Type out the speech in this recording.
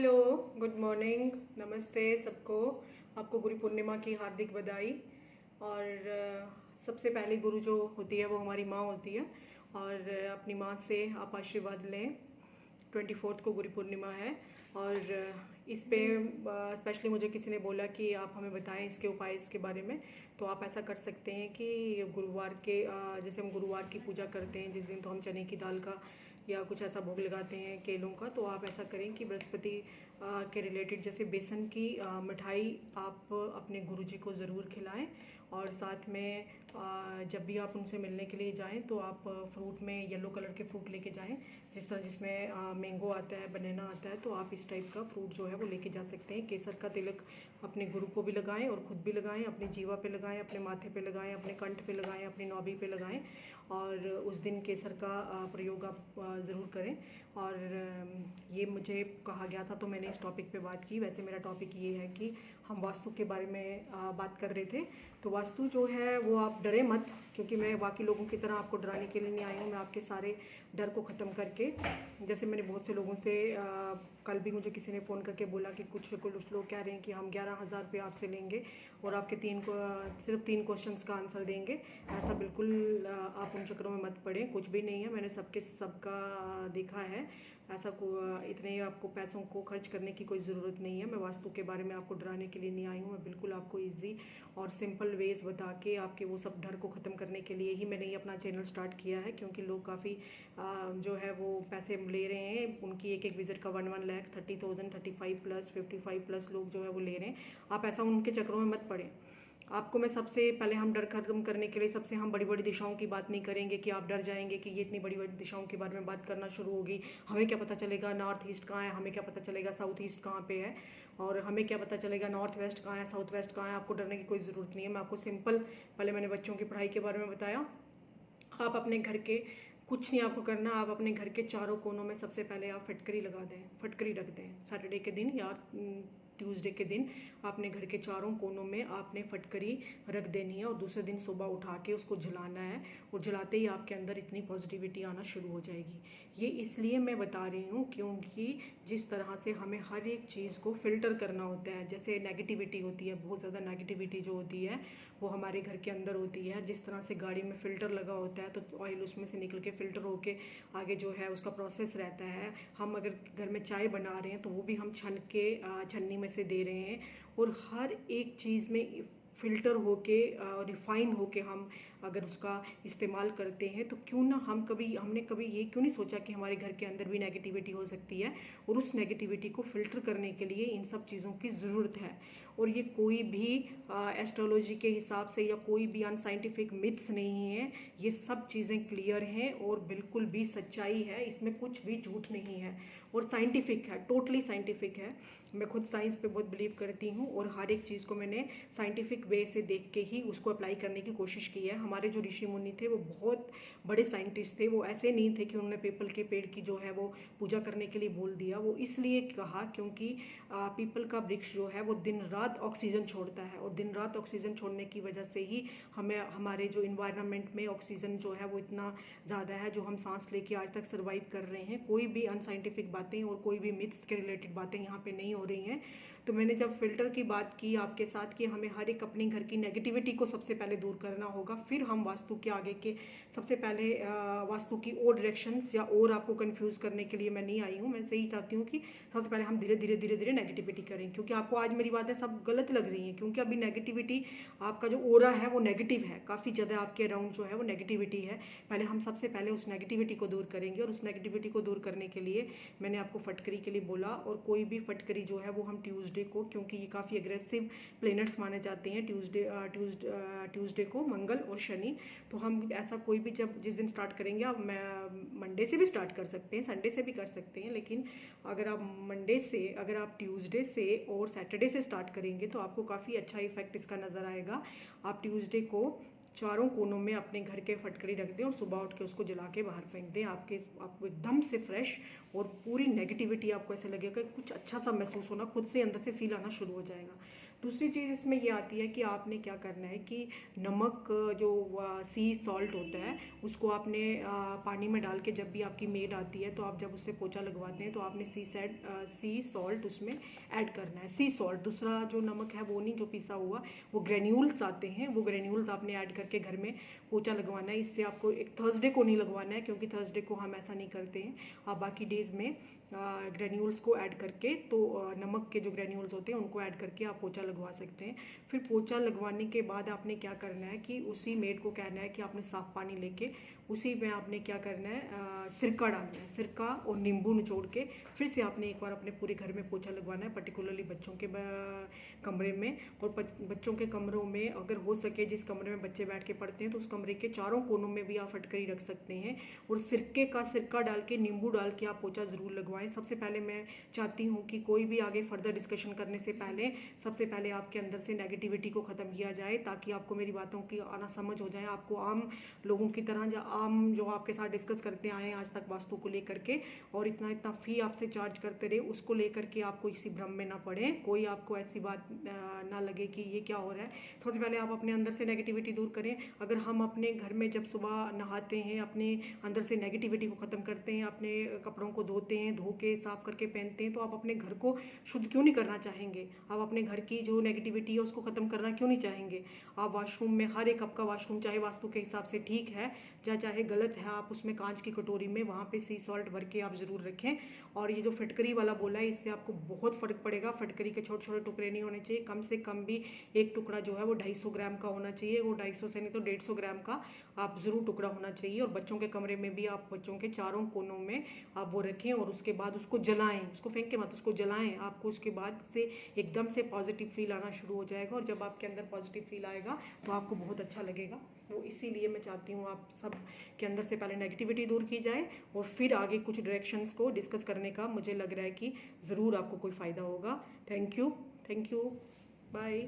Hello, good morning, नमस्ते सबको। आपको गुरु पूर्णिमा की हार्दिक बधाई। और सबसे पहले गुरु जो होती है वो हमारी माँ होती है और अपनी माँ से आप आशीर्वाद लें। 24 को गुरु पूर्णिमा है और इस पे स्पेशली मुझे किसी ने बोला कि आप हमें बताएं इसके उपाय इसके बारे में। तो आप ऐसा कर सकते हैं कि गुरुवार के जैसे हम गुरुवार की पूजा करते हैं जिस दिन, तो हम चने की दाल का या कुछ ऐसा भोग लगाते हैं केलों का। तो आप ऐसा करें कि बृहस्पति के रिलेटेड जैसे बेसन की मिठाई आप अपने गुरुजी को ज़रूर खिलाएं। और साथ में जब भी आप उनसे मिलने के लिए जाएं तो आप फ्रूट में येलो कलर के फ्रूट लेके जाएं। जिस तरह जिसमें मैंगो आता है, बनाना आता है, तो आप इस टाइप का फ्रूट जो है वो लेके जा सकते हैं। केसर का तिलक अपने गुरु को भी लगाएं और ख़ुद भी लगाएं, अपनी जीवा पे लगाएं, अपने माथे पे लगाएं, अपने कंठ पे लगाएं, अपनी नाभि पे लगाएं। और उस दिन केसर का प्रयोग आप ज़रूर करें। और ये मुझे कहा गया था तो मैंने इस टॉपिक पे बात की। वैसे मेरा टॉपिक ये है कि हम वास्तु के बारे में बात कर रहे थे। तो वास्तु जो है वो आप डरे मत, क्योंकि मैं बाकी लोगों की तरह आपको डराने के लिए नहीं आई हूँ। मैं आपके सारे डर को ख़त्म करके, जैसे मैंने बहुत से लोगों से कल भी मुझे किसी ने फ़ोन करके बोला कि कुछ लोग कह रहे हैं कि हम 11,000 रुपये आपसे लेंगे और आपके सिर्फ 3 क्वेश्चंस का आंसर देंगे। ऐसा बिल्कुल आप उन चक्करों में मत पड़ें, कुछ भी नहीं है। मैंने सबका देखा है। ऐसा इतने आपको पैसों को खर्च करने की कोई ज़रूरत नहीं है। मैं वास्तु के बारे में आपको डराने के लिए नहीं आई हूँ। मैं बिल्कुल आपको ईजी और सिंपल वेज बता के आपके वो सब डर को ख़त्म करने के लिए ही मैंने ये अपना चैनल स्टार्ट किया है। क्योंकि लोग काफ़ी जो है वो पैसे ले रहे हैं, उनकी एक विज़िट का 1 लाख 30,000, 35 प्लस 55 प्लस लोग जो है वो ले रहे हैं। आप ऐसा उनके चक्करों में मत पड़े। आपको मैं सबसे पहले, हम डर खत्म करने के लिए सबसे हम बड़ी बड़ी दिशाओं की बात नहीं करेंगे कि आप डर जाएंगे कि ये इतनी बड़ी बड़ी दिशाओं के बारे में बात करना शुरू होगी। हमें क्या पता चलेगा नॉर्थ ईस्ट कहाँ है, हमें क्या पता चलेगा साउथ ईस्ट कहाँ पे है, और हमें क्या पता चलेगा नॉर्थ वेस्ट कहाँ है, साउथ वेस्ट कहाँ है। आपको डरने की कोई ज़रूरत नहीं है। मैं आपको सिंपल, पहले मैंने बच्चों की पढ़ाई के बारे में बताया। आप अपने घर के, कुछ नहीं आपको करना, आप अपने घर के चारों कोनों में सबसे पहले आप फटकरी लगा दें, फटकरी रख दें। सैटरडे के दिन या ट्यूसडे के दिन आपने घर के चारों कोनों में आपने फटकरी रख देनी है और दूसरे दिन सुबह उठा के उसको जलाना है। और जलाते ही आपके अंदर इतनी पॉजिटिविटी आना शुरू हो जाएगी। ये इसलिए मैं बता रही हूँ क्योंकि जिस तरह से हमें हर एक चीज़ को फ़िल्टर करना होता है, जैसे नेगेटिविटी होती है, बहुत ज़्यादा नेगेटिविटी जो होती है वो हमारे घर के अंदर होती है। जिस तरह से गाड़ी में फ़िल्टर लगा होता है तो ऑयल उसमें से निकल के फ़िल्टर होके आगे जो है उसका प्रोसेस रहता है। हम अगर घर में चाय बना रहे हैं तो वो भी हम छन्नी में से दे रहे हैं। और हर एक चीज़ में फ़िल्टर होके रिफ़ाइन होके हम अगर उसका इस्तेमाल करते हैं तो क्यों ना हमने कभी ये क्यों नहीं सोचा कि हमारे घर के अंदर भी नेगेटिविटी हो सकती है। और उस नेगेटिविटी को फ़िल्टर करने के लिए इन सब चीज़ों की ज़रूरत है। और ये कोई भी एस्ट्रोलॉजी के हिसाब से या कोई भी अनसाइंटिफिक मिथ्स नहीं है। ये सब चीज़ें क्लियर हैं और बिल्कुल भी सच्चाई है, इसमें कुछ भी झूठ नहीं है और साइंटिफिक है, टोटली साइंटिफिक है। मैं खुद साइंस पे बहुत बिलीव करती हूँ और हर एक चीज़ को मैंने साइंटिफिक वे से देख के ही उसको अप्लाई करने की कोशिश की है। हमारे जो ऋषि मुनि थे वो बहुत बड़े साइंटिस्ट थे। वो ऐसे नहीं थे कि उन्होंने पीपल के पेड़ की जो है वो पूजा करने के लिए बोल दिया। वो इसलिए कहा क्योंकि पीपल का वृक्ष जो है वो दिन रात ऑक्सीजन छोड़ता है और दिन रात ऑक्सीजन छोड़ने की वजह से ही हमें हमारे जो इन्वायरमेंट में ऑक्सीजन जो है वो इतना ज़्यादा है जो हम सांस लेके आज तक सर्वाइव कर रहे हैं। कोई भी अनसाइंटिफिक बातें और कोई भी मिथ्स के रिलेटेड बातें यहाँ पे नहीं हो रही हैं। तो मैंने जब फिल्टर की बात की आपके साथ कि हमें हर एक अपने घर की नेगेटिविटी को सबसे पहले दूर करना होगा, फिर हम वास्तु के आगे के सबसे पहले वास्तु की और डायरेक्शंस या और आपको कंफ्यूज करने के लिए मैं नहीं आई हूँ। मैं सही चाहती हूँ कि सबसे पहले हम धीरे धीरे धीरे धीरे नेगेटिविटी करें, क्योंकि आपको आज मेरी बातें सब गलत लग रही हैं। क्योंकि अभी नेगेटिविटी, आपका जो ओरा है वो नेगेटिव है, काफ़ी ज़्यादा आपके अराउंड जो है वो नेगेटिविटी है। पहले हम सबसे पहले उस नेगेटिविटी को दूर करेंगे और उस नेगेटिविटी को दूर करने के लिए मैंने आपको फटकरी के लिए बोला। और कोई भी फटकरी जो है वो हम ट्यूसडे को, क्योंकि ये काफ़ी एग्रेसिव प्लैनेट्स माने जाते हैं, ट्यूसडे को, मंगल और शनि। तो हम ऐसा कोई भी जिस दिन स्टार्ट करेंगे, आप मंडे से भी स्टार्ट कर सकते हैं, संडे से भी कर सकते हैं, लेकिन अगर आप ट्यूसडे से और सैटरडे से स्टार्ट करेंगे तो आपको काफ़ी अच्छा इफेक्ट इसका नज़र आएगा। आप ट्यूसडे को चारों कोनों में अपने घर के फटकरी रख दें और सुबह उठ के उसको जला के बाहर फेंक दें। आपको एकदम से फ्रेश और पूरी नेगेटिविटी, आपको ऐसे लगेगा कुछ अच्छा सा महसूस होना, खुद से अंदर से फील आना शुरू हो जाएगा। दूसरी चीज़ इसमें ये आती है कि आपने क्या करना है कि नमक जो सी सॉल्ट होता है उसको आपने पानी में डाल के, जब भी आपकी मेड आती है तो आप जब उससे पोछा लगवाते हैं तो आपने सी सॉल्ट उसमें ऐड करना है। सी सॉल्ट, दूसरा जो नमक है वो नहीं, जो पिसा हुआ, वो ग्रेन्यूल्स आते हैं, वो ग्रेन्यूल्स आपने ऐड करके घर में पोछा लगवाना है। इससे आपको एक थर्सडे को नहीं लगवाना है, क्योंकि थर्सडे को हम ऐसा नहीं करते हैं। आप बाकी डेज़ में ग्रेन्यूल्स को ऐड करके, तो नमक के जो ग्रेन्यूल्स होते हैं उनको ऐड करके आप पोछा लगवा सकते हैं। फिर पोछा लगवाने के बाद आपने क्या करना है कि उसी मेड को कहना है कि आपने साफ़ पानी लेके उसी में आपने क्या करना है, सिरका डालना है, सिरका और नींबू निचोड़ के फिर से आपने एक बार अपने पूरे घर में पोछा लगवाना है, पर्टिकुलरली बच्चों के कमरे में। और बच्चों के कमरों में अगर हो सके, जिस कमरे में बच्चे बैठ के पढ़ते हैं, तो उस कमरे के चारों कोनों में भी आप फटकरी रख सकते हैं और सिरका डाल के, नींबू डाल के आप पोछा ज़रूर लगवाएं। सबसे पहले मैं चाहती हूँ कि कोई भी आगे फर्दर डिस्कशन करने से पहले सबसे पहले आपके अंदर से नेगेटिविटी को ख़त्म किया जाए, ताकि आपको मेरी बातों की आना समझ हो जाए। आपको आम लोगों की तरह, आम जो आपके साथ डिस्कस करते आए हैं आज तक वास्तु को लेकर के, और इतना फ़ी आपसे चार्ज करते रहे, उसको लेकर के आपको इसी भ्रम में ना पड़े, कोई आपको ऐसी बात ना लगे कि ये क्या हो रहा है। सबसे पहले आप अपने अंदर से नेगेटिविटी दूर करें। अगर हम अपने घर में जब सुबह नहाते हैं, अपने अंदर से नेगेटिविटी को ख़त्म करते हैं, अपने कपड़ों को धोते हैं, धो के साफ़ करके पहनते हैं, तो आप अपने घर को शुद्ध क्यों नहीं करना चाहेंगे? आप अपने घर की जो नेगेटिविटी है उसको ख़त्म करना क्यों नहीं चाहेंगे? आप वॉशरूम में, हर एक आपका वॉशरूम चाहे वास्तु के हिसाब से ठीक है या चाहे गलत है, आप उसमें कांच की कटोरी में वहाँ पे सी सॉल्ट भर के आप ज़रूर रखें। और ये जो फटकरी वाला बोला है, इससे आपको बहुत फ़र्क पड़ेगा। फटकरी के छोटे छोटे टुकड़े नहीं होने चाहिए, कम से कम भी एक टुकड़ा जो है वो 250 ग्राम का होना चाहिए। वो 250 से नहीं तो 150 ग्राम का आप ज़रूर टुकड़ा होना चाहिए। और बच्चों के कमरे में भी आप बच्चों के चारों कोनों में आप वो रखें और उसके बाद उसको जलाएं, उसको फेंक के मत, उसको जलाएं। आपको उसके बाद से एकदम से पॉजिटिव फील आना शुरू हो जाएगा, और जब आपके अंदर पॉजिटिव फील आएगा तो आपको बहुत अच्छा लगेगा। वो इसीलिए मैं चाहती हूँ आप सब के अंदर से पहले नेगेटिविटी दूर की जाए और फिर आगे कुछ डायरेक्शंस को डिस्कस करने का मुझे लग रहा है कि ज़रूर आपको कोई फ़ायदा होगा। Thank you, bye.